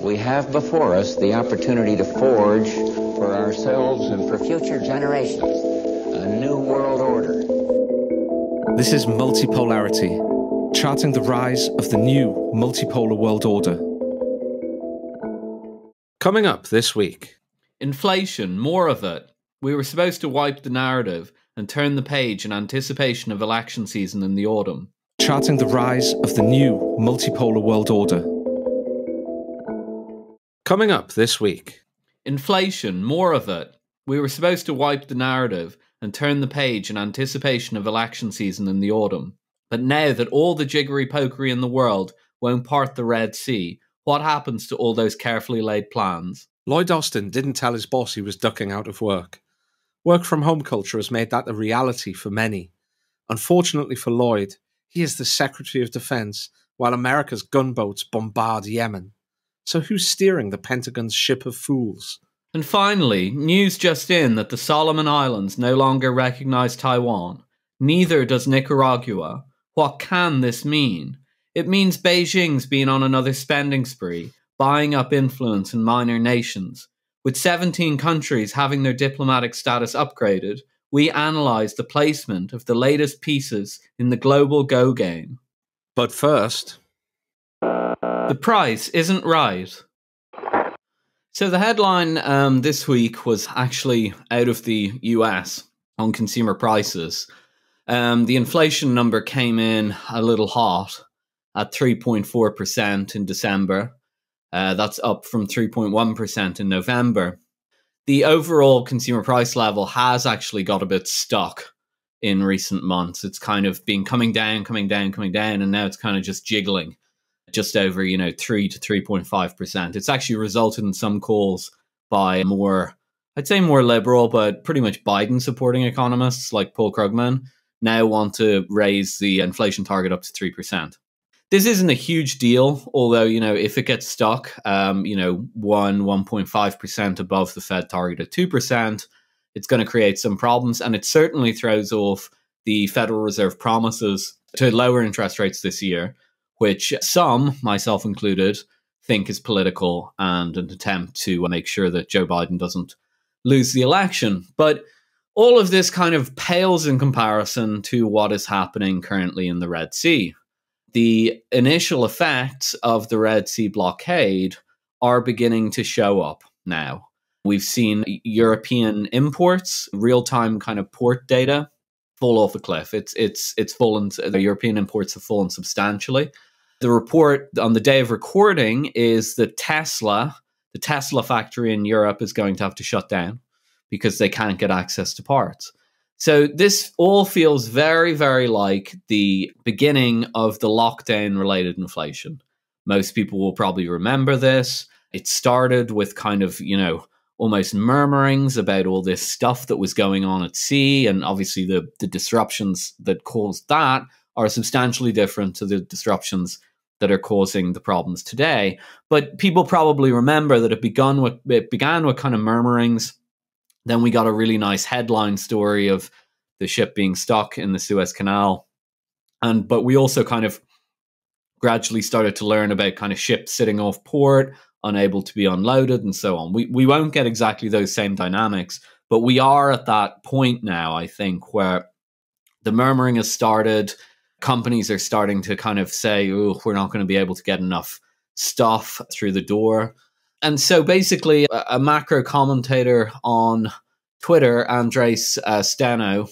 We have before us the opportunity to forge for ourselves and for future generations a new world order. This is Multipolarity, charting the rise of the new multipolar world order. Coming up this week. Inflation, more of it. We were supposed to wipe the narrative and turn the page in anticipation of election season in the autumn. Charting the rise of the new multipolar world order. Coming up this week. Inflation, more of it. We were supposed to wipe the narrative and turn the page in anticipation of election season in the autumn. But now that all the jiggery-pokery in the world won't part the Red Sea, what happens to all those carefully laid plans? Lloyd Austin didn't tell his boss he was ducking out of work. Work-from-home culture has made that a reality for many. Unfortunately for Lloyd, he is the Secretary of Defense, while America's gunboats bombard Yemen. So who's steering the Pentagon's ship of fools? And finally, news just in that the Solomon Islands no longer recognize Taiwan. Neither does Nicaragua. What can this mean? It means Beijing's been on another spending spree, buying up influence in minor nations. With 17 countries having their diplomatic status upgraded, we analyse the placement of the latest pieces in the global Go game. But first... the price isn't right. So the headline this week was actually out of the US on consumer prices. The inflation number came in a little hot at 3.4% in December. That's up from 3.1% in November. The overall consumer price level has actually got a bit stuck in recent months. It's kind of been coming down, and now it's kind of just jiggling just over, 3 to 3.5%. It's actually resulted in some calls by I'd say more liberal, but pretty much Biden supporting economists like Paul Krugman now want to raise the inflation target up to 3%. This isn't a huge deal, although, if it gets stuck, 1.5% above the Fed target at 2%, it's going to create some problems. And it certainly throws off the Federal Reserve promises to lower interest rates this year, which some, myself included, think is political and an attempt to make sure that Joe Biden doesn't lose the election. But all of this kind of pales in comparison to what is happening currently in the Red Sea. The initial effects of the Red Sea blockade are beginning to show up now. We've seen European imports, real-time kind of port data, fall off a cliff. It's fallen. The European imports have fallen substantially. The report on the day of recording is that the Tesla factory in Europe is going to have to shut down because they can't get access to parts. So this all feels very, very like the beginning of the lockdown-related inflation. Most people will probably remember this. It started with kind of, almost murmurings about all this stuff that was going on at sea. And obviously the disruptions that caused that are substantially different to the disruptions that are causing the problems today. But people probably remember that it began with kind of murmurings. Then we got a really nice headline story of the ship being stuck in the Suez Canal. But we also kind of gradually started to learn about kind of ships sitting off port, unable to be unloaded, and so on. We won't get exactly those same dynamics, but we are at that point now, I think, where the murmuring has started. Companies are starting to kind of say, oh, we're not going to be able to get enough stuff through the door. And so basically, a macro commentator on Twitter, Andres Steno,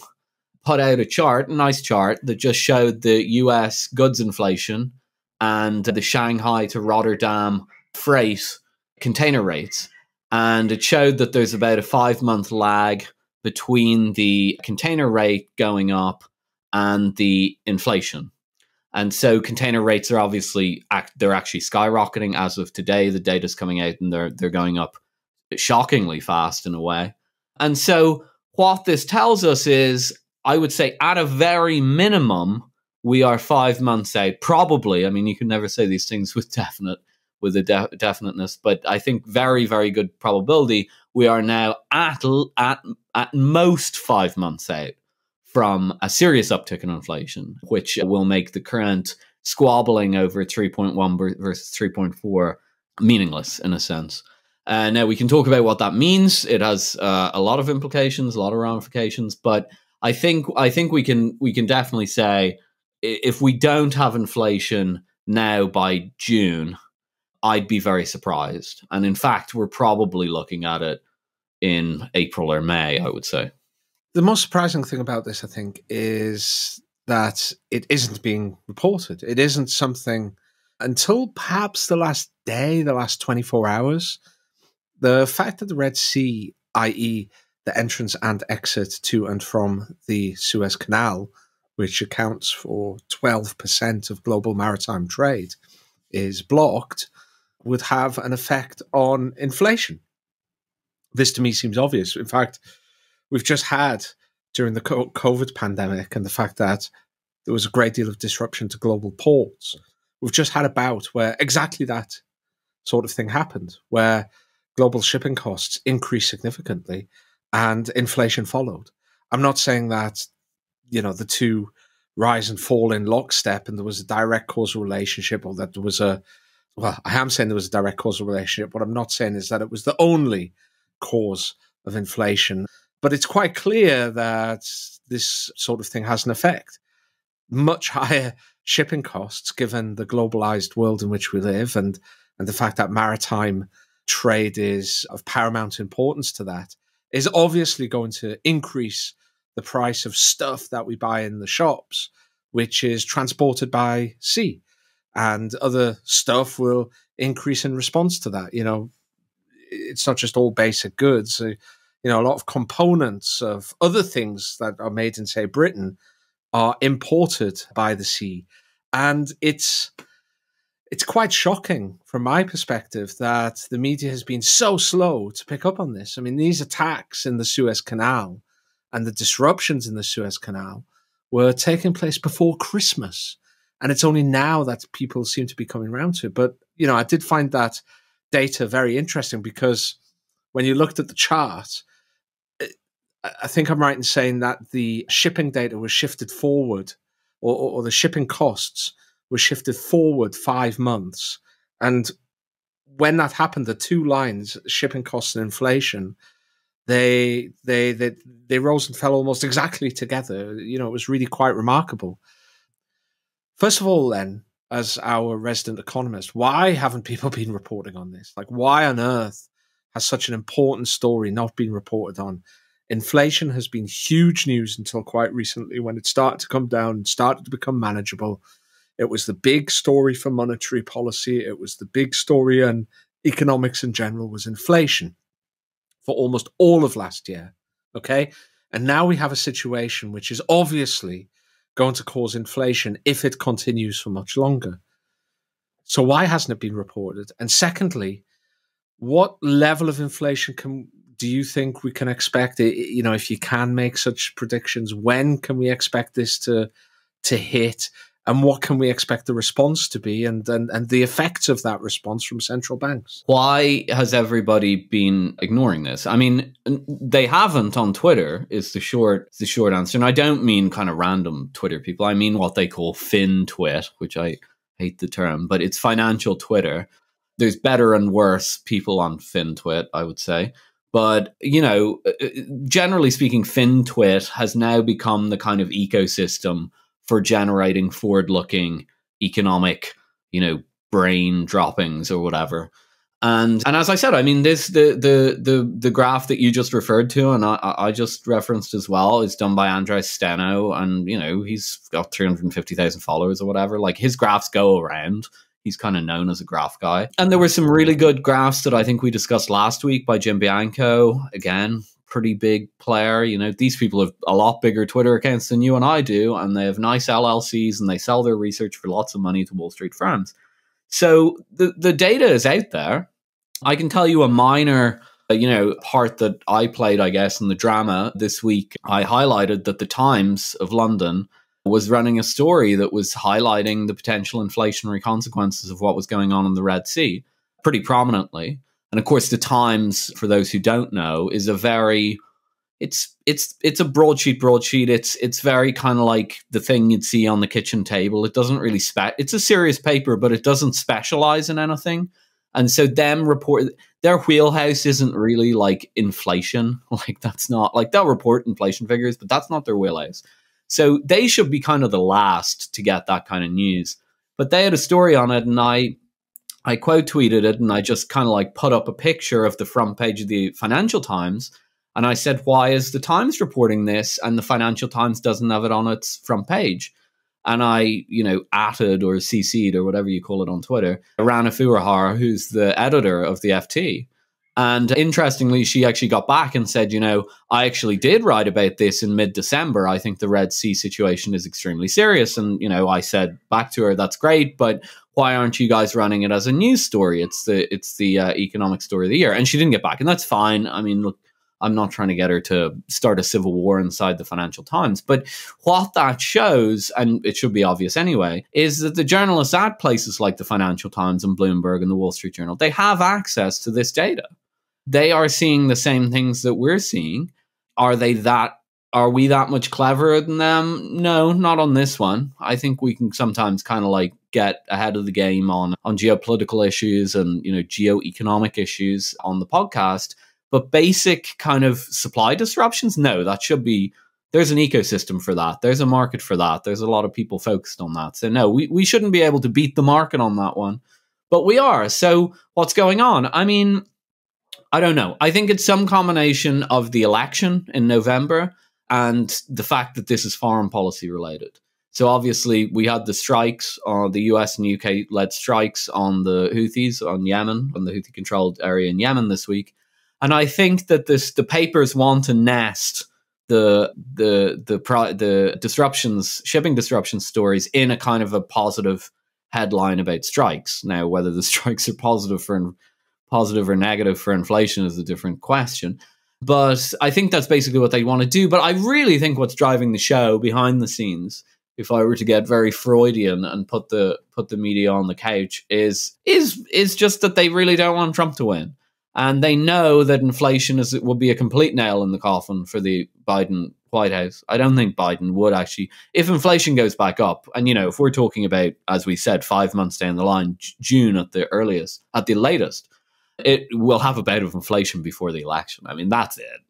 put out a nice chart, that just showed the US goods inflation and the Shanghai to Rotterdam freight container rates. And it showed that there's about a 5-month lag between the container rate going up and the inflation. And so container rates are obviously, they're actually skyrocketing as of today. The data's coming out and they're going up shockingly fast in a way. And so what this tells us is, I would say at a very minimum, we are 5 months out, probably. I mean, you can never say these things with definiteness, but I think very, very good probability we are now at most 5 months out from a serious uptick in inflation, which will make the current squabbling over 3.1 versus 3.4 meaningless in a sense. Now we can talk about what that means. It has a lot of implications, a lot of ramifications, but I think we can definitely say if we don't have inflation now by June, I'd be very surprised. And in fact, we're probably looking at it in April or May, I would say. The most surprising thing about this, I think, is that it isn't being reported. It isn't something until perhaps the last day, the last 24 hours. The fact that the Red Sea, i.e. the entrance and exit to and from the Suez Canal, which accounts for 12% of global maritime trade, is blocked, would have an effect on inflation. This to me seems obvious. In fact, we've just had, during the COVID pandemic and the fact that there was a great deal of disruption to global ports, we've just had a bout where exactly that sort of thing happened, where global shipping costs increased significantly and inflation followed. I'm not saying that, the two rise and fall in lockstep and there was a direct causal relationship, or that there was I am saying there was a direct causal relationship. What I'm not saying is that it was the only cause of inflation. But it's quite clear that this sort of thing has an effect. Much higher shipping costs, given the globalized world in which we live, and the fact that maritime trade is of paramount importance to that, is obviously going to increase the price of stuff that we buy in the shops, which is transported by sea. And other stuff will increase in response to that. It's not just all basic goods. A lot of components of other things that are made in, say, Britain are imported by the sea. And it's quite shocking from my perspective that the media has been so slow to pick up on this. I mean, these attacks in the Suez Canal and the disruptions in the Suez Canal were taking place before Christmas. And it's only now that people seem to be coming around to it. But, I did find that data very interesting, because when you looked at the chart, I think I'm right in saying that the shipping data was shifted forward, or the shipping costs were shifted forward 5 months. And when that happened, the two lines, shipping costs and inflation, they rose and fell almost exactly together. It was really quite remarkable. First of all, then, as our resident economist, why haven't people been reporting on this? Like, why on earth has such an important story not been reported on? Inflation has been huge news until quite recently, when it started to come down and started to become manageable. It was the big story for monetary policy. It was the big story, and economics in general was inflation for almost all of last year. Okay. And now we have a situation which is obviously going to cause inflation if it continues for much longer. So why hasn't it been reported? And secondly, what level of inflation do you think we can expect? If you can make such predictions, when can we expect this to hit? And what can we expect the response to be, and the effects of that response from central banks? Why has everybody been ignoring this? I mean, they haven't on Twitter, is the short answer. And I don't mean kind of random Twitter people. I mean what they call FinTwit, which I hate the term, but it's financial Twitter. There's better and worse people on FinTwit, I would say. But, generally speaking, FinTwit has now become the kind of ecosystem for generating forward-looking economic, brain droppings or whatever. And as I said, I mean, this the graph that you just referred to, and I just referenced as well, is done by Andres Steno, and he's got 350,000 followers or whatever. Like, his graphs go around. He's kind of known as a graph guy. And there were some really good graphs that I think we discussed last week by Jim Bianco. Again, pretty big player. These people have a lot bigger Twitter accounts than you and I do, and they have nice LLCs, and they sell their research for lots of money to Wall Street firms. So the data is out there. I can tell you a minor, part that I played, I guess, in the drama this week. I highlighted that the Times of London was running a story that was highlighting the potential inflationary consequences of what was going on in the Red Sea pretty prominently. And of course, the Times, for those who don't know, is a very, it's a broadsheet. It's very kind of like the thing you'd see on the kitchen table. It doesn't really it's a serious paper, but it doesn't specialize in anything. And so them report, their wheelhouse isn't really like inflation. Like that's not, like they'll report inflation figures, but that's not their wheelhouse. So they should be kind of the last to get that kind of news. But they had a story on it, and I quote tweeted it, and I just kind of like put up a picture of the front page of the Financial Times. And I said, why is the Times reporting this and the Financial Times doesn't have it on its front page? And I, atted or CC'd or whatever you call it on Twitter, Rana Furuhar, who's the editor of the FT. And interestingly, she actually got back and said, I actually did write about this in mid-December. I think the Red Sea situation is extremely serious. And, I said back to her, that's great, but why aren't you guys running it as a news story? It's the economic story of the year. And she didn't get back. And that's fine. I mean, look, I'm not trying to get her to start a civil war inside the Financial Times. But what that shows, and it should be obvious anyway, is that the journalists at places like the Financial Times and Bloomberg and the Wall Street Journal, they have access to this data. They are seeing the same things that we're seeing. Are we that much cleverer than them? No, not on this one. I think we can sometimes kind of like get ahead of the game on geopolitical issues and, geo-economic issues on the podcast. But basic kind of supply disruptions, no, there's an ecosystem for that. There's a market for that. There's a lot of people focused on that. So no, we shouldn't be able to beat the market on that one. But we are. So what's going on? I mean, I don't know. I think it's some combination of the election in November and the fact that this is foreign policy related. So obviously we had the strikes, the US and UK led strikes on the Houthis on Yemen, on the Houthi controlled area in Yemen this week. And I think that the papers want to nest the disruptions, shipping disruption stories in a kind of a positive headline about strikes. Now, whether the strikes are positive or negative for inflation is a different question. But I think that's basically what they want to do. But I really think what's driving the show behind the scenes, if I were to get very Freudian and put the media on the couch, is just that they really don't want Trump to win. And they know that inflation will be a complete nail in the coffin for the Biden White House. I don't think Biden would actually, if inflation goes back up, and if we're talking about, as we said, 5 months down the line, June at the latest, it will have a bout of inflation before the election. I mean, that's it.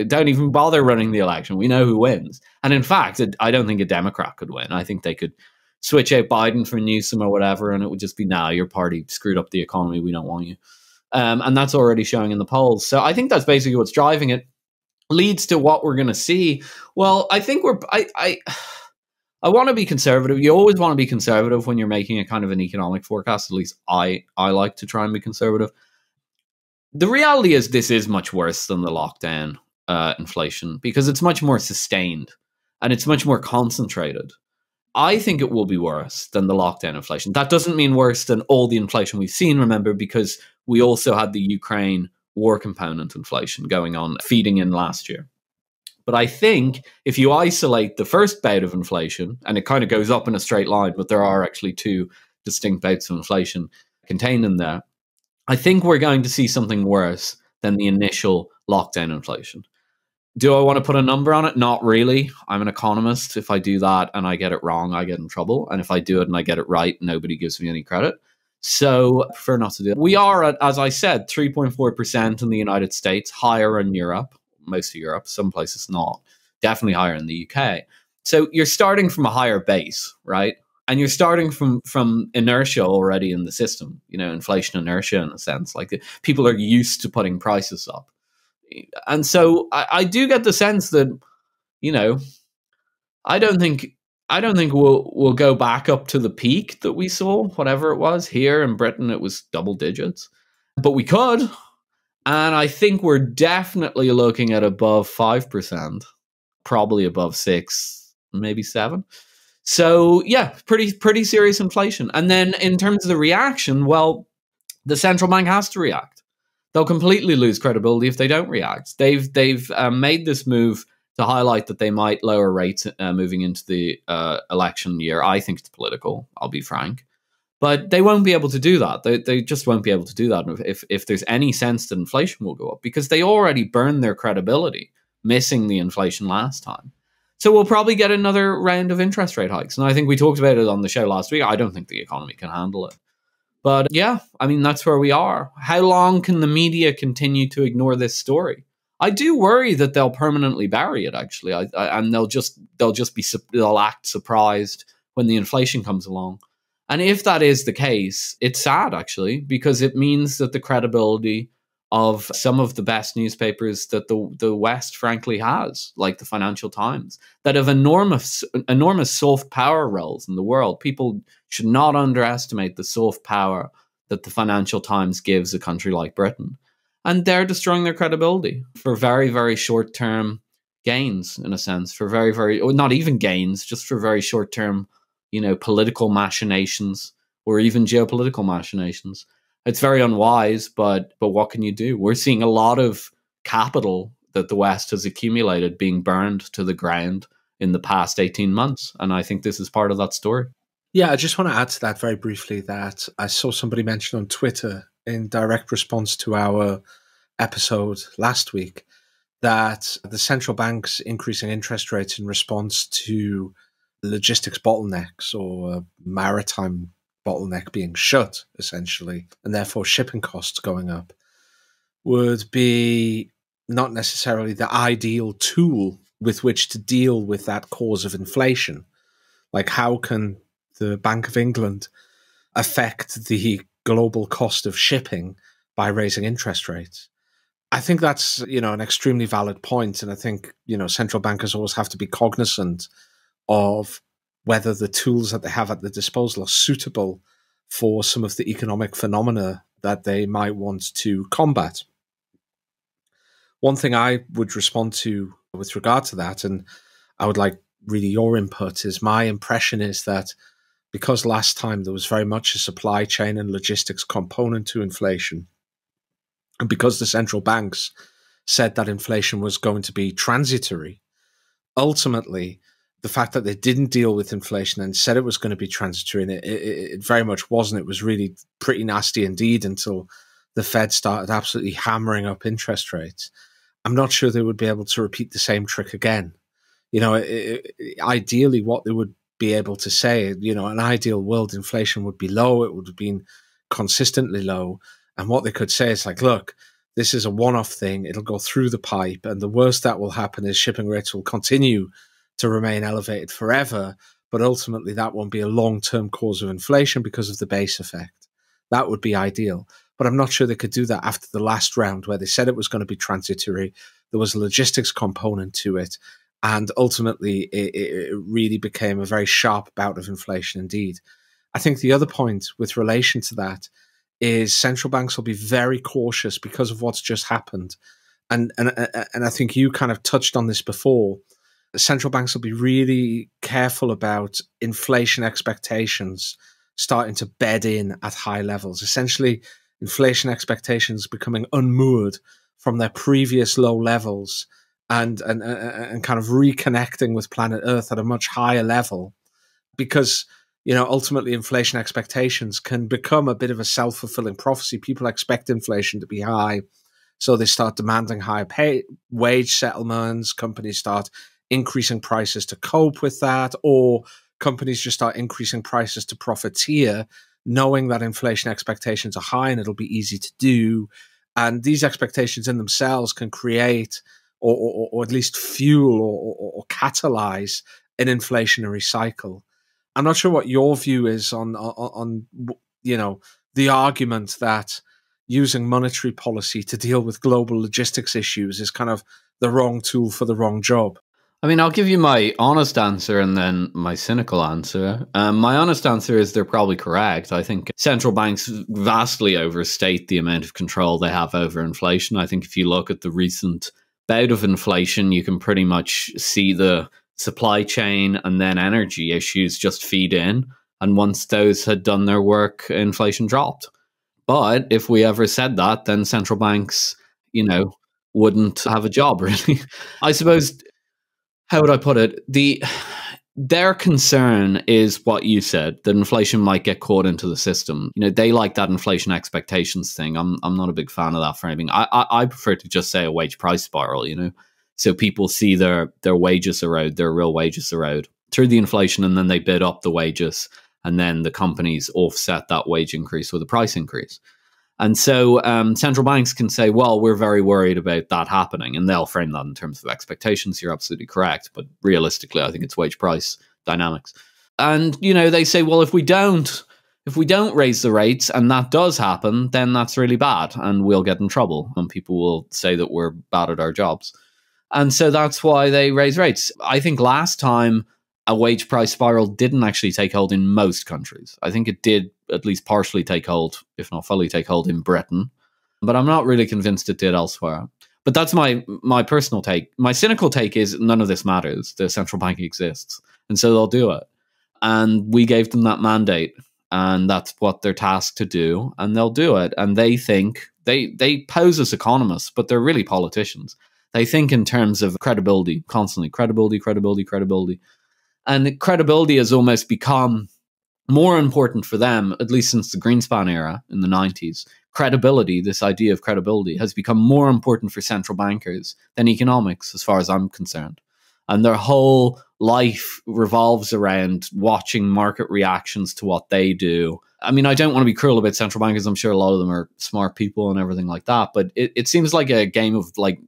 Don't even bother running the election. We know who wins. And in fact, I don't think a Democrat could win. I think they could switch out Biden for Newsom or whatever, and it would just be, your party screwed up the economy, we don't want you. And that's already showing in the polls. So I think that's basically what's driving it. Leads to what we're going to see. Well, I think I want to be conservative. You always want to be conservative when you're making a kind of an economic forecast. At least I like to try and be conservative. The reality is this is much worse than the lockdown inflation because it's much more sustained and it's much more concentrated. I think it will be worse than the lockdown inflation. That doesn't mean worse than all the inflation we've seen, remember, because we also had the Ukraine war component inflation going on, feeding in last year. But I think if you isolate the first bout of inflation, and it kind of goes up in a straight line, but there are actually two distinct bouts of inflation contained in there, I think we're going to see something worse than the initial lockdown inflation. Do I want to put a number on it? Not really. I'm an economist. If I do that and I get it wrong, I get in trouble. And if I do it and I get it right, nobody gives me any credit. So I prefer not to do it. We are at, as I said, 3.4% in the United States, higher in Europe, most of Europe, some places not, definitely higher in the UK. So you're starting from a higher base, right? And you're starting from inertia already in the system, inflation inertia in a sense. Like people are used to putting prices up. And so I do get the sense that, I don't think we'll go back up to the peak that we saw, whatever it was. Here in Britain, it was double digits, but we could. And I think we're definitely looking at above 5%, probably above 6, maybe 7. So yeah, pretty serious inflation. And then in terms of the reaction, well, the central bank has to react. They'll completely lose credibility if they don't react. They've made this move to highlight that they might lower rates moving into the election year. I think it's political, I'll be frank. But they won't be able to do that. They just won't be able to do that if there's any sense that inflation will go up, because they already burned their credibility, missing the inflation last time. So we'll probably get another round of interest rate hikes. And I think we talked about it on the show last week. I don't think the economy can handle it. But yeah, I mean, that's where we are. How long can the media continue to ignore this story? I do worry that they'll permanently bury it, actually, and they'll act surprised when the inflation comes along. And if that is the case, it's sad, actually, because it means that the credibility of some of the best newspapers that the West, frankly, has, like the Financial Times, that have enormous soft power roles in the world. People should not underestimate the soft power that the Financial Times gives a country like Britain. And they're destroying their credibility for very, very short-term gains, in a sense, for very, very, or not even gains, just for very short-term, political machinations or even geopolitical machinations. It's very unwise, but what can you do? We're seeing a lot of capital that the West has accumulated being burned to the ground in the past 18 months. And I think this is part of that story. Yeah, I just want to add to that very briefly that I saw somebody mention on Twitter in direct response to our episode last week that the central bank's increasing interest rates in response to logistics bottlenecks or maritime bottleneck being shut, essentially, and therefore shipping costs going up, would be not necessarily the ideal tool with which to deal with that cause of inflation. Like, how can the Bank of England affect the global cost of shipping by raising interest rates? I think that's, an extremely valid point. And I think, central bankers always have to be cognizant of whether the tools that they have at their disposal are suitable for some of the economic phenomena that they might want to combat. One thing I would respond to with regard to that, and I would like really your input, is my impression is that because last time there was very much a supply chain and logistics component to inflation, and because the central banks said that inflation was going to be transitory, ultimately, the fact that they didn't deal with inflation and said it was going to be transitory, and it very much wasn't. It was really pretty nasty indeed until the Fed started absolutely hammering up interest rates. I'm not sure they would be able to repeat the same trick again. Ideally, what they would be able to say, an ideal world, inflation would be low. It would have been consistently low. And what they could say is like, look, this is a one-off thing. It'll go through the pipe. And the worst that will happen is shipping rates will continue to remain elevated forever, but ultimately that won't be a long-term cause of inflation because of the base effect. That would be ideal. But I'm not sure they could do that after the last round where they said it was going to be transitory. There was a logistics component to it. And ultimately, it really became a very sharp bout of inflation indeed. I think the other point with relation to that is central banks will be very cautious because of what's just happened. And I think you kind of touched on this before. Central banks will be really careful about inflation expectations starting to bed in at high levels. Essentially, inflation expectations becoming unmoored from their previous low levels and kind of reconnecting with planet Earth at a much higher level. Because, ultimately inflation expectations can become a bit of a self-fulfilling prophecy. People expect inflation to be high, so they start demanding higher wage settlements. Companies start increasing prices to cope with that, or companies just start increasing prices to profiteer, knowing that inflation expectations are high and it'll be easy to do. And these expectations in themselves can create or at least fuel or catalyze an inflationary cycle. I'm not sure what your view is on the argument that using monetary policy to deal with global logistics issues is kind of the wrong tool for the wrong job. I mean, I'll give you my honest answer and then my cynical answer. My honest answer is they're probably correct. I think central banks vastly overstate the amount of control they have over inflation. I think if you look at the recent bout of inflation, you can pretty much see the supply chain and then energy issues just feed in. And once those had done their work, inflation dropped. But if we ever said that, then central banks, wouldn't have a job, really. I suppose, how would I put it? Their concern is what you said, that inflation might get caught into the system. They like that inflation expectations thing. I'm not a big fan of that framing. I prefer to just say a wage price spiral, So people see their wages erode, their real wages erode through the inflation, and then they bid up the wages. And then the companies offset that wage increase with a price increase. And so central banks can say, well, we're very worried about that happening. And they'll frame that in terms of expectations. You're absolutely correct. But realistically, I think it's wage price dynamics. And, they say, well, if we don't raise the rates and that does happen, then that's really bad and we'll get in trouble. And people will say that we're bad at our jobs. And so that's why they raise rates. I think last time a wage price spiral didn't actually take hold in most countries. I think it did at least partially take hold, if not fully take hold, in Britain. But I'm not really convinced it did elsewhere. But that's my personal take. My cynical take is none of this matters. The central bank exists. And so they'll do it. And we gave them that mandate. And that's what they're tasked to do. And they'll do it. And they think, they pose as economists, but they're really politicians. They think in terms of credibility, constantly. Credibility. And credibility has almost become more important for them, at least since the Greenspan era in the 90s. Credibility, this idea of credibility, has become more important for central bankers than economics, as far as I'm concerned. And their whole life revolves around watching market reactions to what they do. I mean, I don't want to be cruel about central bankers. I'm sure a lot of them are smart people and everything like that. But it seems like a game of like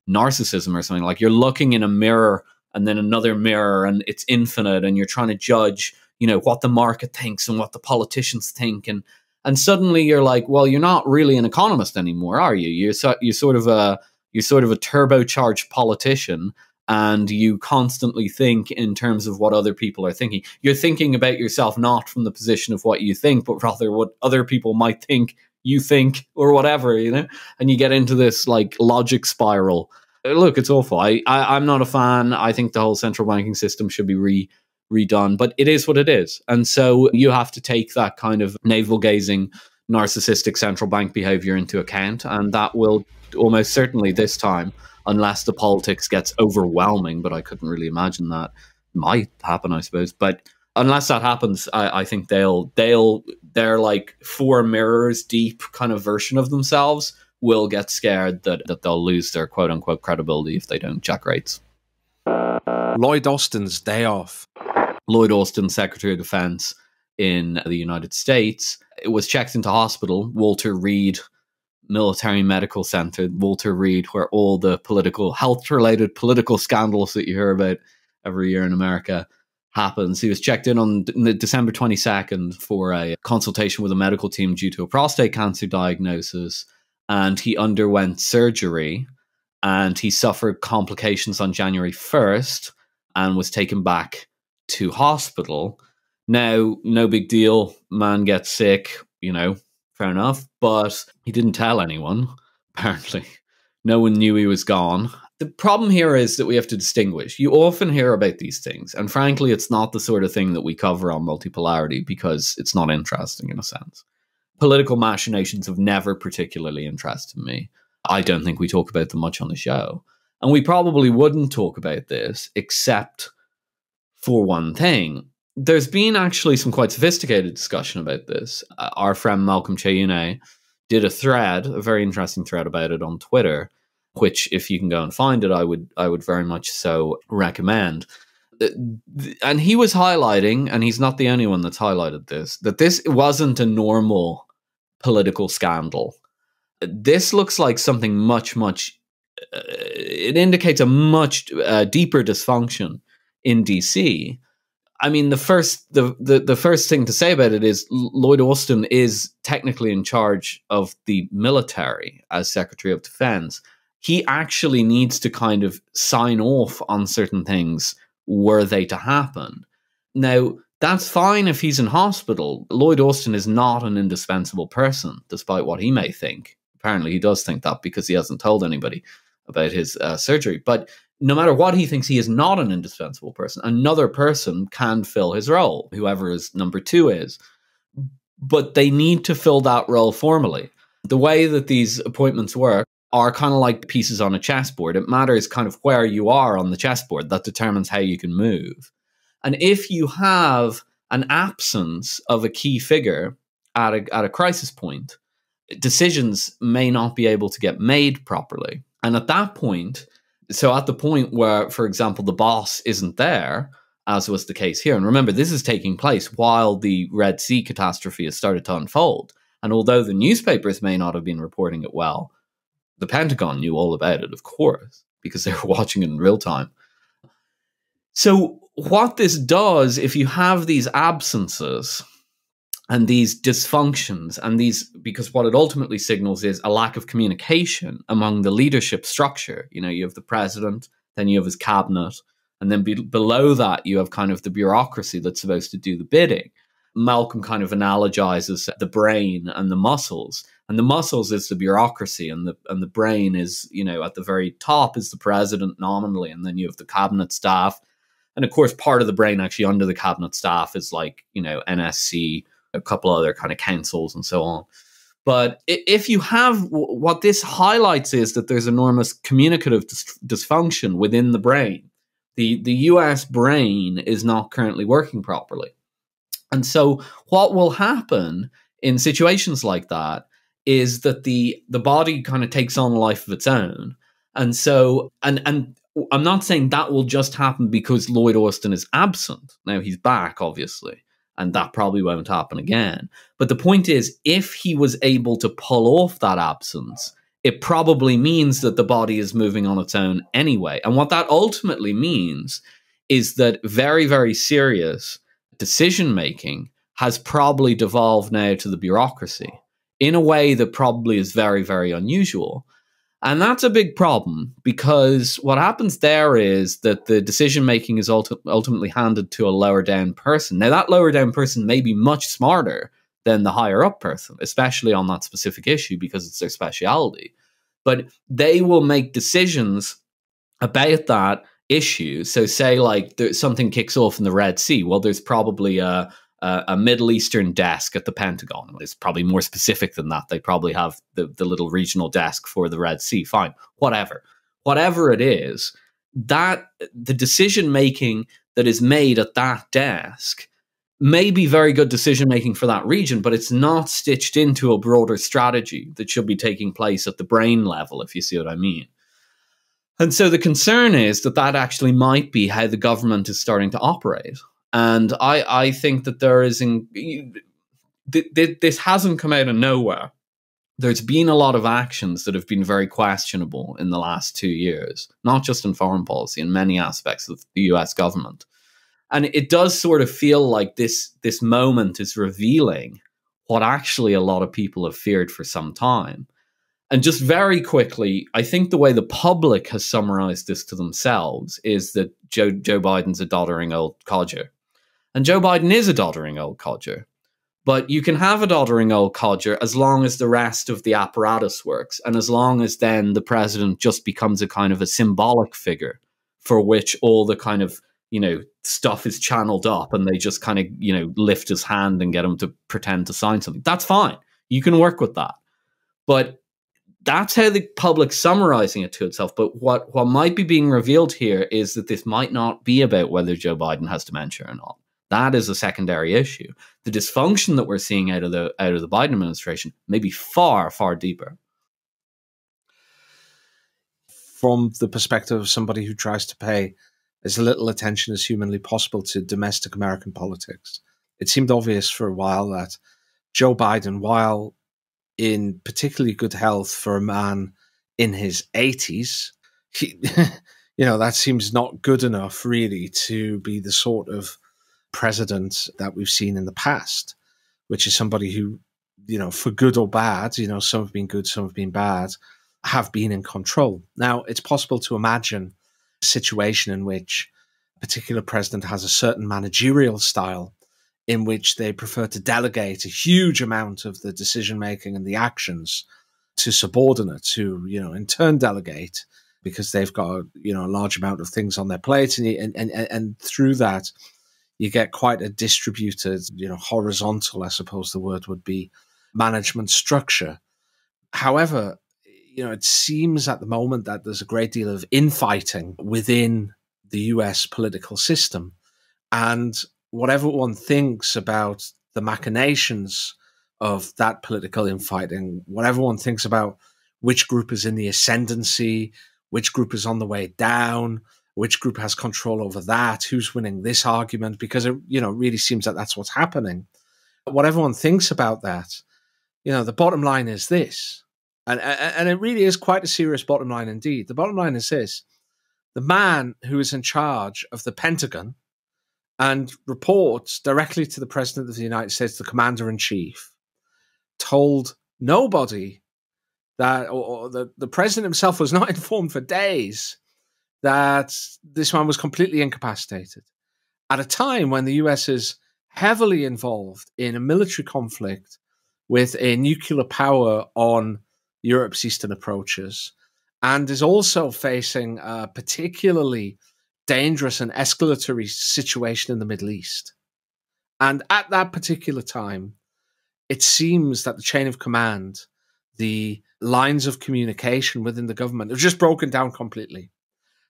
narcissism or something. Like you're looking in a mirror and then another mirror, and it's infinite, and you're trying to judge, what the market thinks and what the politicians think, and suddenly you're like, well, you're not really an economist anymore, are you? You're sort of a turbocharged politician, and you constantly think in terms of what other people are thinking. You're thinking about yourself not from the position of what you think, but rather what other people might think you think, or whatever, and you get into this like logic spiral. Look, it's awful. I'm not a fan. I think the whole central banking system should be redone, but it is what it is. And so you have to take that kind of navel-gazing, narcissistic central bank behavior into account. And that will almost certainly this time, unless the politics gets overwhelming, but I couldn't really imagine that might happen, I suppose. But unless that happens, I think they're like 4 mirrors deep kind of version of themselves will get scared that they'll lose their quote-unquote credibility if they don't jack rates. Lloyd Austin's day off. Lloyd Austin, Secretary of Defense in the United States, it was checked into hospital. Walter Reed Military Medical Center, Walter Reed, where all the health-related political scandals that you hear about every year in America happens. He was checked in on December 22nd for a consultation with a medical team due to a prostate cancer diagnosis. And he underwent surgery, and he suffered complications on January 1st and was taken back to hospital. Now, no big deal. Man gets sick, fair enough. But he didn't tell anyone, apparently. No one knew he was gone. The problem here is that we have to distinguish. You often hear about these things, and frankly, it's not the sort of thing that we cover on Multipolarity because it's not interesting in a sense. Political machinations have never particularly interested me. I don't think we talk about them much on the show. And we probably wouldn't talk about this except for one thing. There's been actually some quite sophisticated discussion about this. Our friend Malcolm Cheyune did a very interesting thread about it on Twitter, which if you can go and find it, I would very much so recommend. And he was highlighting, and he's not the only one that's highlighted this, that this wasn't a normal political scandal. This looks like something much, it indicates a much deeper dysfunction in DC. I mean, the first thing to say about it is Lloyd Austin is technically in charge of the military as Secretary of Defense. He actually needs to kind of sign off on certain things were they to happen. Now, that's fine if he's in hospital. Lloyd Austin is not an indispensable person, despite what he may think. Apparently, he does think that because he hasn't told anybody about his surgery. But no matter what he thinks, he is not an indispensable person. Another person can fill his role, whoever his number 2 is. But they need to fill that role formally. The way that these appointments work are kind of like pieces on a chessboard. It matters kind of where you are on the chessboard. That determines how you can move. And if you have an absence of a key figure at a crisis point, decisions may not be able to get made properly. And at that point, so at the point where, for example, the boss isn't there, as was the case here. And remember, this is taking place while the Red Sea catastrophe has started to unfold. And although the newspapers may not have been reporting it well, the Pentagon knew all about it, of course, because they were watching it in real time. So what this does, if you have these absences and these dysfunctions and these, because what it ultimately signals is a lack of communication among the leadership structure. You know, you have the president, then you have his cabinet, and then below that, you have kind of the bureaucracy that's supposed to do the bidding. Malcolm kind of analogizes the brain and the muscles. And the muscles is the bureaucracy, and the brain is, you know, at the very top is the president nominally, and then you have the cabinet staff. And of course, part of the brain actually under the cabinet staff is like, you know, NSC, a couple other kind of councils and so on. But if you have, what this highlights is that there's enormous communicative dysfunction within the brain. The US brain is not currently working properly. And so what will happen in situations like that is that the body kind of takes on a life of its own. And so, and I'm not saying that will just happen because Lloyd Austin is absent. Now he's back, obviously, and that probably won't happen again. But the point is, if he was able to pull off that absence, it probably means that the body is moving on its own anyway. And what that ultimately means is that very, very serious decision-making has probably devolved now to the bureaucracy in a way that probably is very, very unusual. And that's a big problem, because what happens there is that the decision-making is ultimately handed to a lower-down person. Now, that lower-down person may be much smarter than the higher-up person, especially on that specific issue, because it's their speciality. But they will make decisions about that issue. So say, like, something kicks off in the Red Sea. Well, there's probably a Middle Eastern desk at the Pentagon. It's probably more specific than that. They probably have the little regional desk for the Red Sea. Fine, whatever it is, that the decision-making that is made at that desk may be very good decision-making for that region, but it's not stitched into a broader strategy that should be taking place at the brain level, if you see what I mean. And so the concern is that that actually might be how the government is starting to operate. And I think that there is, this hasn't come out of nowhere. There's been a lot of actions that have been very questionable in the last 2 years, not just in foreign policy, in many aspects of the US government. And it does sort of feel like this moment is revealing what actually a lot of people have feared for some time. And just very quickly, I think the way the public has summarized this to themselves is that Joe Biden's a doddering old codger. And Joe Biden is a doddering old codger. But you can have a doddering old codger as long as the rest of the apparatus works, and as long as then the president just becomes a kind of a symbolic figure for which all the kind of, you know, stuff is channeled up, and they just kind of, you know, lift his hand and get him to pretend to sign something. That's fine. You can work with that. But that's how the public's summarizing it to itself. But what might be being revealed here is that this might not be about whether Joe Biden has dementia or not. That is a secondary issue. The dysfunction that we're seeing out of the Biden administration may be far, far deeper. From the perspective of somebody who tries to pay as little attention as humanly possible to domestic American politics, it seemed obvious for a while that Joe Biden, while in particularly good health for a man in his 80s, that seems not good enough really to be the sort of president that we've seen in the past, which is somebody who, for good or bad, some have been good, some have been bad, have been in control. Now, it's possible to imagine a situation in which a particular president has a certain managerial style in which they prefer to delegate a huge amount of the decision-making and the actions to subordinates who, in turn delegate because they've got, a large amount of things on their plate. And through that, you get quite a distributed, horizontal, I suppose the word would be, management structure. However, it seems at the moment that there's a great deal of infighting within the US political system. And whatever one thinks about the machinations of that political infighting, whatever one thinks about which group is in the ascendancy, which group is on the way down, which group has control over that, who's winning this argument, because it, really seems that that's what's happening. What everyone thinks about that, the bottom line is this, and it really is quite a serious bottom line indeed. The bottom line is this: the man who is in charge of the Pentagon and reports directly to the President of the United States, the Commander-in-Chief, told nobody that, or the President himself was not informed for days that this man was completely incapacitated at a time when the US is heavily involved in a military conflict with a nuclear power on Europe's eastern approaches, and is also facing a particularly dangerous and escalatory situation in the Middle East. And at that particular time, it seems that the chain of command, the lines of communication within the government have just broken down completely.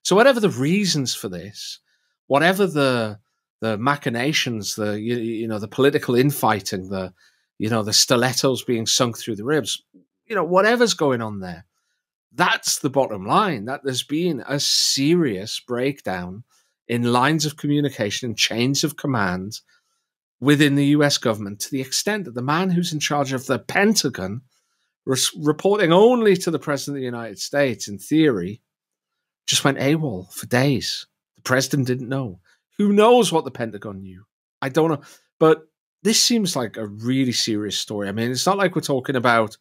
So whatever the reasons for this, whatever the machinations, the political infighting, the stilettos being sunk through the ribs, whatever's going on there, that's the bottom line, that there's been a serious breakdown in lines of communication and chains of command within the US government, to the extent that the man who's in charge of the Pentagon, reporting only to the President of the United States, in theory, just went AWOL for days. The president didn't know. Who knows what the Pentagon knew? I don't know. But this seems like a really serious story. I mean, it's not like we're talking about,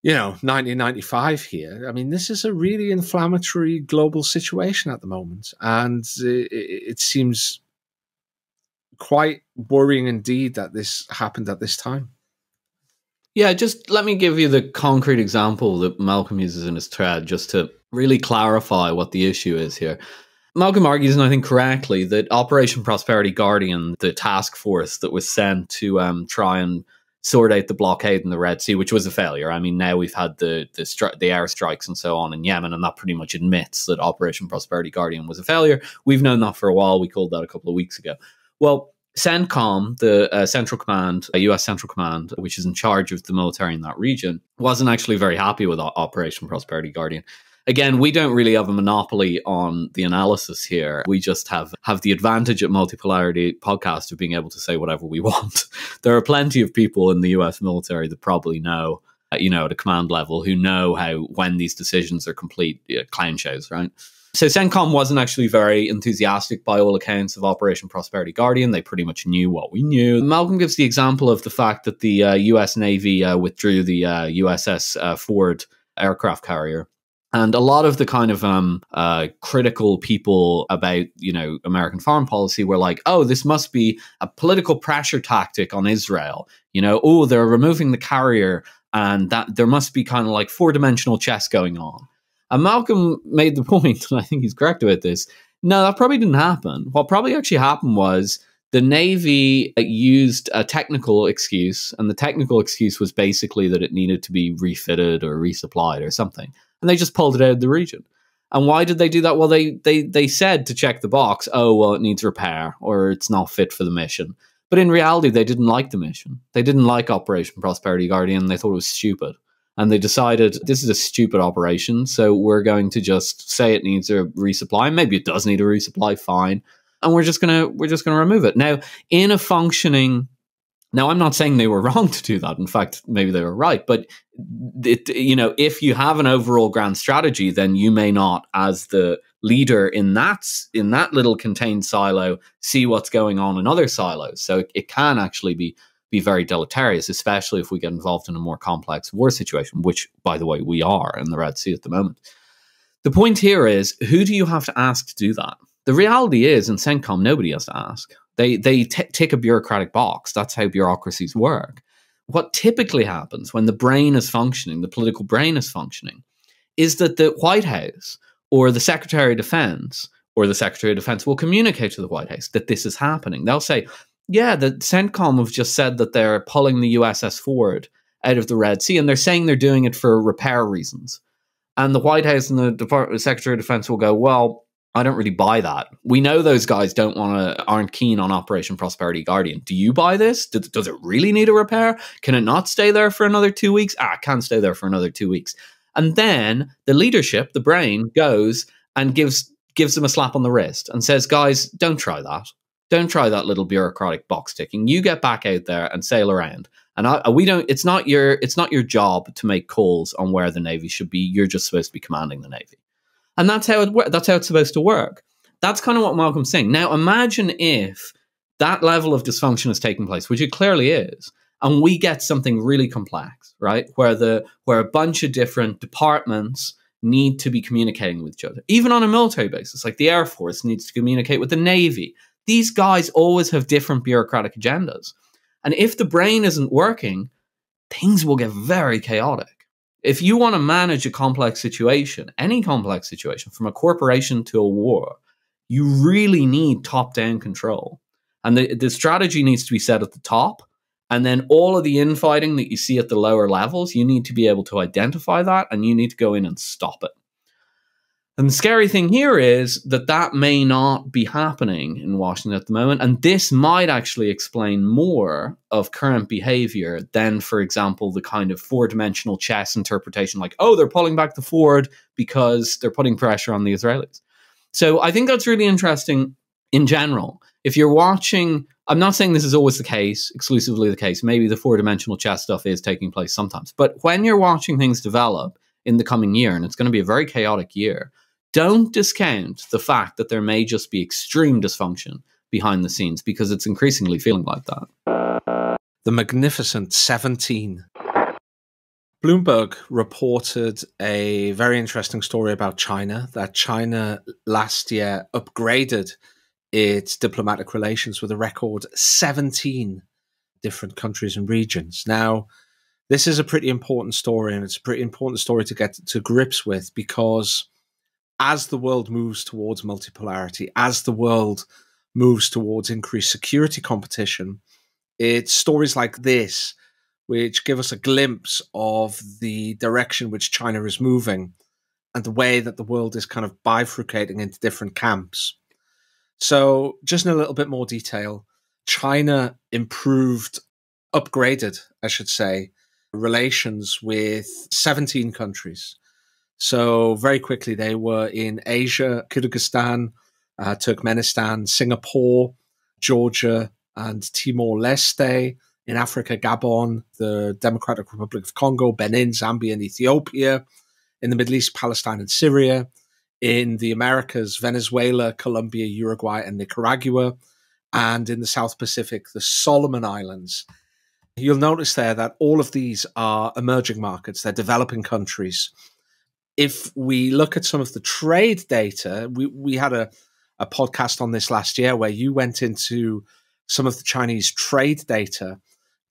1995 here. I mean, this is a really inflammatory global situation at the moment. And it seems quite worrying indeed that this happened at this time. Yeah, just let me give you the concrete example that Malcolm uses in his thread, just to really clarify what the issue is here. Malcolm argues, and I think correctly, that Operation Prosperity Guardian, the task force that was sent to try and sort out the blockade in the Red Sea, which was a failure. I mean, now we've had the airstrikes and so on in Yemen, and that pretty much admits that Operation Prosperity Guardian was a failure. We've known that for a while. We called that a couple of weeks ago. Well, CENTCOM, the Central Command, US Central Command, which is in charge of the military in that region, wasn't actually very happy with Operation Prosperity Guardian. Again, we don't really have a monopoly on the analysis here. We just have the advantage at Multipolarity podcast of being able to say whatever we want. There are plenty of people in the US military that probably know, at a command level, who know when these decisions are complete clown shows, right? So CENTCOM wasn't actually very enthusiastic by all accounts of Operation Prosperity Guardian. They pretty much knew what we knew. Malcolm gives the example of the fact that the US Navy withdrew the USS Ford aircraft carrier. And a lot of the kind of critical people about, American foreign policy were like, oh, this must be a political pressure tactic on Israel. They're removing the carrier, and that there must be kind of like four-dimensional chess going on. And Malcolm made the point, and I think he's correct about this, no, that probably didn't happen. What probably actually happened was the Navy used a technical excuse, and the technical excuse was basically that it needed to be refitted or resupplied or something. And they just pulled it out of the region. And why did they do that? Well, they said to check the box, it needs repair or it's not fit for the mission. But in reality, they didn't like the mission. They didn't like Operation Prosperity Guardian. They thought it was stupid. And they decided, this is a stupid operation, so we're going to just say it needs a resupply. Maybe it does need a resupply, fine. And we're just gonna remove it. Now, in a functioning... Now, I'm not saying they were wrong to do that. In fact, maybe they were right. But, if you have an overall grand strategy, then you may not, as the leader in that little contained silo, see what's going on in other silos. So it can actually be very deleterious, especially if we get involved in a more complex war situation, which, by the way, we are in the Red Sea at the moment. The point here is, who do you have to ask to do that? The reality is, in CENTCOM, nobody has to ask. They tick a bureaucratic box. That's how bureaucracies work. What typically happens when the brain is functioning, the political brain is functioning, is that the White House or the Secretary of Defense will communicate to the White House that this is happening. They'll say, yeah, the CENTCOM have just said that they're pulling the USS Ford out of the Red Sea, and they're saying they're doing it for repair reasons. And the White House and the Secretary of Defense will go, well, I don't really buy that. We know those guys aren't keen on Operation Prosperity Guardian. Do you buy this? Does it really need a repair? Can it not stay there for another 2 weeks? It can stay there for another 2 weeks. And then the leadership, the brain, goes and gives gives them a slap on the wrist and says, guys, don't try that. Don't try that little bureaucratic box ticking. You get back out there and sail around. And it's not your job to make calls on where the Navy should be. You're just supposed to be commanding the Navy. And that's how it's supposed to work. That's kind of what Malcolm's saying. Now, imagine if that level of dysfunction is taking place, which it clearly is, and we get something really complex, right? Where a bunch of different departments need to be communicating with each other, even on a military basis, like the Air Force needs to communicate with the Navy. These guys always have different bureaucratic agendas. And if the brain isn't working, things will get very chaotic. If you want to manage a complex situation, any complex situation, from a corporation to a war, you really need top-down control. And the strategy needs to be set at the top. And then all of the infighting that you see at the lower levels, you need to be able to identify that, and you need to go in and stop it. And the scary thing here is that may not be happening in Washington at the moment. And this might actually explain more of current behavior than, for example, the kind of four-dimensional chess interpretation, like, oh, they're pulling back the Ford because they're putting pressure on the Israelis. So I think that's really interesting in general. If you're watching, I'm not saying this is always the case, exclusively the case. Maybe the four-dimensional chess stuff is taking place sometimes. But when you're watching things develop in the coming year, and it's going to be a very chaotic year, don't discount the fact that there may just be extreme dysfunction behind the scenes, because it's increasingly feeling like that. The Magnificent 17. Bloomberg reported a very interesting story about China, that China last year upgraded its diplomatic relations with a record 17 different countries and regions. Now, this is a pretty important story, and it's a pretty important story to get to grips with, because as the world moves towards multipolarity, as the world moves towards increased security competition, it's stories like this which give us a glimpse of the direction which China is moving and the way that the world is kind of bifurcating into different camps. So just in a little bit more detail, China upgraded, I should say, relations with 17 countries. So very quickly, they were in Asia, Kyrgyzstan, Turkmenistan, Singapore, Georgia, and Timor-Leste. In Africa, Gabon, the Democratic Republic of Congo, Benin, Zambia, and Ethiopia. In the Middle East, Palestine and Syria. In the Americas, Venezuela, Colombia, Uruguay, and Nicaragua. And in the South Pacific, the Solomon Islands. You'll notice there that all of these are emerging markets. They're developing countries. If we look at some of the trade data, we had a podcast on this last year where you went into some of the Chinese trade data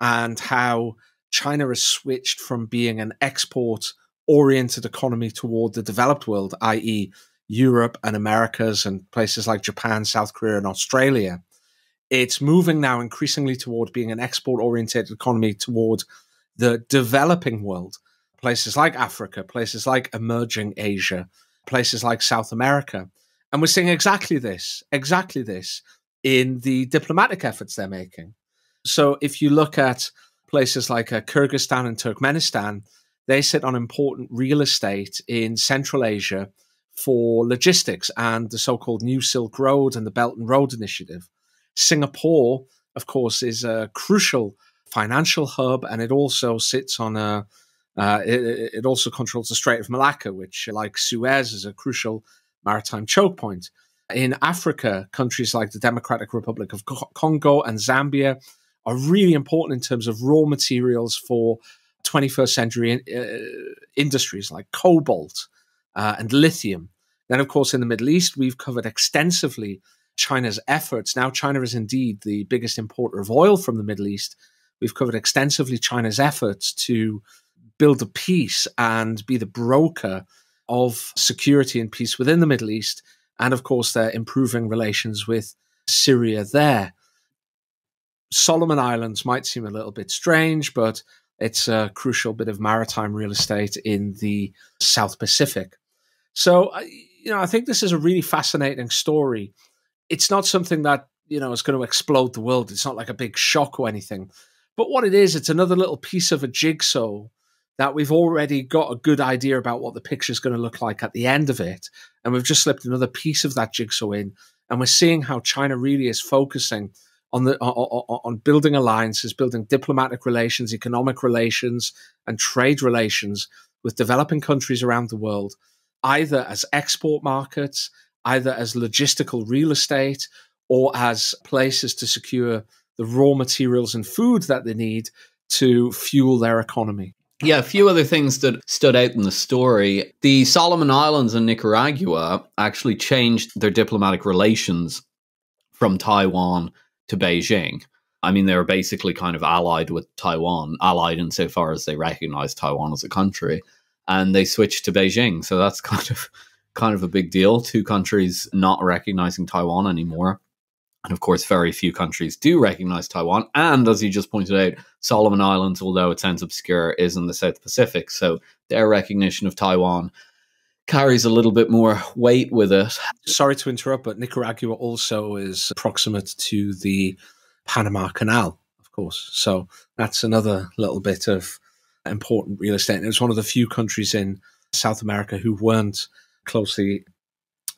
and how China has switched from being an export-oriented economy toward the developed world, i.e. Europe and Americas and places like Japan, South Korea, and Australia. It's moving now increasingly toward being an export-oriented economy toward the developing world. Places like Africa, places like emerging Asia, places like South America. And we're seeing exactly this in the diplomatic efforts they're making. So if you look at places like Kyrgyzstan and Turkmenistan, they sit on important real estate in Central Asia for logistics and the so-called New Silk Road and the Belt and Road Initiative. Singapore, of course, is a crucial financial hub, and it also sits on it also controls the Strait of Malacca, which, like Suez, is a crucial maritime choke point. In Africa, countries like the Democratic Republic of Congo and Zambia are really important in terms of raw materials for 21st century industries like cobalt and lithium. Then, of course, in the Middle East, we've covered extensively China's efforts. Now, China is indeed the biggest importer of oil from the Middle East. We've covered extensively China's efforts to build a peace and be the broker of security and peace within the Middle East. And of course, they're improving relations with Syria there. Solomon Islands might seem a little bit strange, but it's a crucial bit of maritime real estate in the South Pacific. So, I think this is a really fascinating story. It's not something that, is going to explode the world. It's not like a big shock or anything. But what it is, it's another little piece of a jigsaw that we've already got a good idea about what the picture is going to look like at the end of it. And we've just slipped another piece of that jigsaw in. And we're seeing how China really is focusing on building alliances, building diplomatic relations, economic relations, and trade relations with developing countries around the world, either as export markets, either as logistical real estate, or as places to secure the raw materials and food that they need to fuel their economy. Yeah, a few other things that stood out in the story. The Solomon Islands and Nicaragua actually changed their diplomatic relations from Taiwan to Beijing. I mean, they were basically kind of allied with Taiwan, allied insofar as they recognized Taiwan as a country, and they switched to Beijing. So that's kind of a big deal. Two countries not recognizing Taiwan anymore. And of course, very few countries do recognize Taiwan. And as you just pointed out, Solomon Islands, although it sounds obscure, is in the South Pacific. So their recognition of Taiwan carries a little bit more weight with it. Sorry to interrupt, but Nicaragua also is proximate to the Panama Canal, of course. So that's another little bit of important real estate. And it was one of the few countries in South America who weren't closely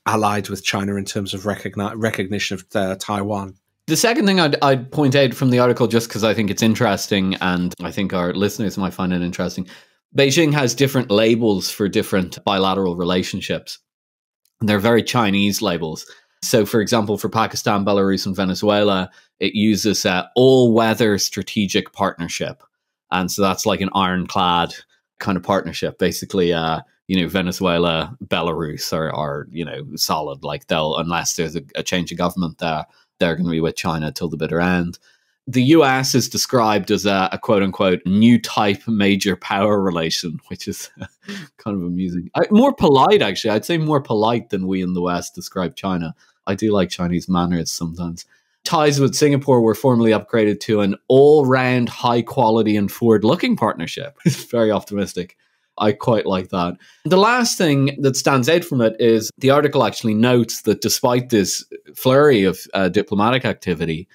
allied with China in terms of recognition of Taiwan. The second thing I'd point out from the article, just because I think it's interesting and I think our listeners might find it interesting, Beijing has different labels for different bilateral relationships. And they're very Chinese labels. So, for example, for Pakistan, Belarus, and Venezuela, it uses all-weather strategic partnership. And so that's like an ironclad kind of partnership. Basically, Venezuela, Belarus are solid. Like unless there's a change of government there, they're going to be with China till the bitter end. The US is described as a quote unquote new type major power relation, which is kind of amusing. More polite, actually. I'd say more polite than we in the West describe China. I do like Chinese manners sometimes. Ties with Singapore were formally upgraded to an all-round high quality and forward-looking partnership. It's very optimistic. I quite like that. The last thing that stands out from it is the article actually notes that despite this flurry of diplomatic activity,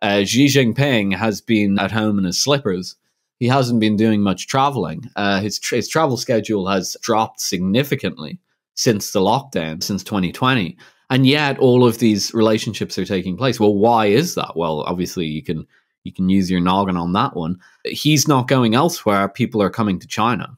Xi Jinping has been at home in his slippers. He hasn't been doing much traveling. His travel schedule has dropped significantly since the lockdown, since 2020. And yet all of these relationships are taking place. Well, why is that? Well, obviously you can use your noggin on that one. He's not going elsewhere. People are coming to China.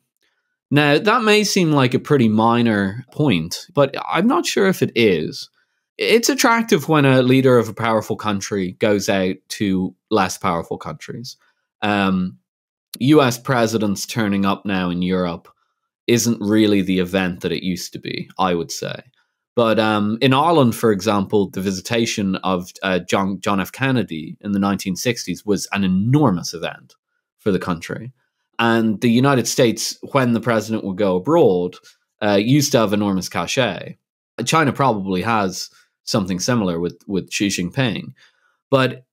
Now, that may seem like a pretty minor point, but I'm not sure if it is. It's attractive when a leader of a powerful country goes out to less powerful countries. US presidents turning up now in Europe isn't really the event that it used to be, I would say. But in Ireland, for example, the visitation of John F. Kennedy in the 1960s was an enormous event for the country. And the United States, when the president would go abroad, used to have enormous cachet. China probably has something similar with Xi Jinping. But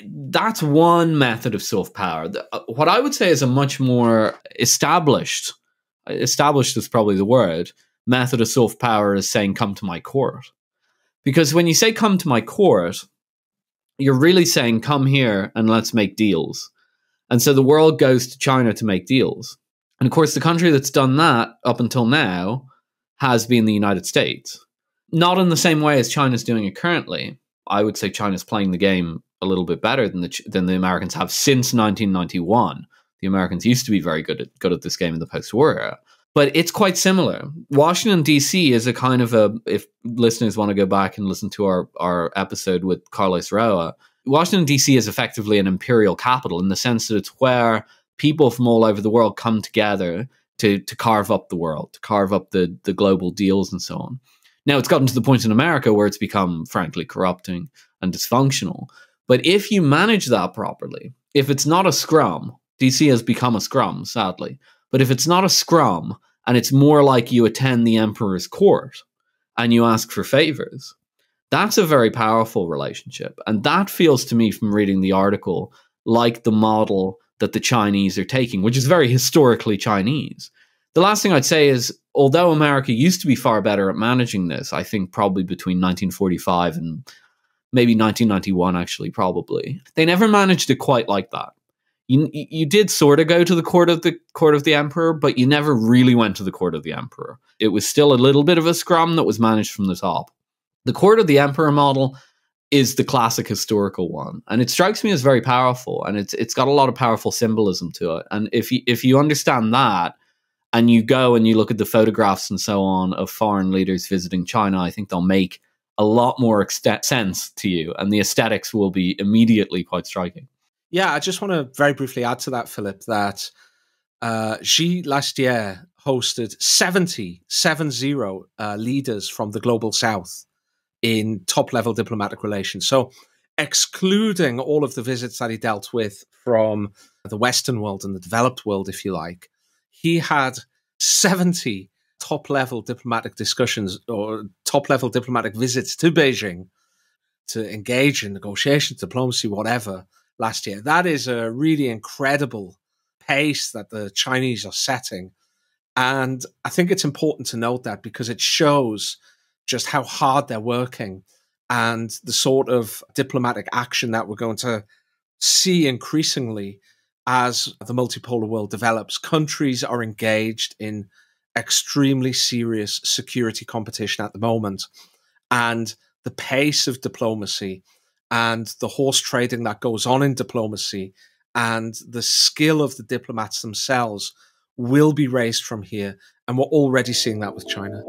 that's one method of soft power. What I would say is a much more established is probably the word, method of soft power is saying, come to my court. Because when you say come to my court, you're really saying, come here and let's make deals. And so the world goes to China to make deals. And of course, the country that's done that up until now has been the United States. Not in the same way as China's doing it currently. I would say China's playing the game a little bit better than the Americans have since 1991. The Americans used to be very good at this game in the post-war era. But it's quite similar. Washington, D.C. is a kind of if listeners want to go back and listen to our episode with Carlos Roa, Washington, D.C. is effectively an imperial capital in the sense that it's where people from all over the world come together to carve up the world, to carve up the global deals and so on. Now, it's gotten to the point in America where it's become, frankly, corrupting and dysfunctional. But if you manage that properly, if it's not a scrum, D.C. has become a scrum, sadly, but if it's not a scrum and it's more like you attend the emperor's court and you ask for favors, that's a very powerful relationship. And that feels to me from reading the article like the model that the Chinese are taking, which is very historically Chinese. The last thing I'd say is, although America used to be far better at managing this, I think probably between 1945 and maybe 1991, actually, probably, they never managed it quite like that. you did sort of go to the court of the emperor, but you never really went to the court of the emperor. It was still a little bit of a scrum that was managed from the top. The court of the emperor model is the classic historical one, and it strikes me as very powerful, and it's got a lot of powerful symbolism to it. And if you understand that, and you go and you look at the photographs and so on of foreign leaders visiting China, I think they'll make a lot more sense to you, and the aesthetics will be immediately quite striking. Yeah, I just want to very briefly add to that, Philip, that Xi last year hosted 70 leaders from the global south in top-level diplomatic relations. So excluding all of the visits that he dealt with from the Western world and the developed world, if you like, he had 70 top-level diplomatic discussions or top-level diplomatic visits to Beijing to engage in negotiations, diplomacy, whatever, last year. That is a really incredible pace that the Chinese are setting. And I think it's important to note that because it shows just how hard they're working and the sort of diplomatic action that we're going to see increasingly as the multipolar world develops. Countries are engaged in extremely serious security competition at the moment. And the pace of diplomacy and the horse trading that goes on in diplomacy and the skill of the diplomats themselves will be raised from here. And we're already seeing that with China.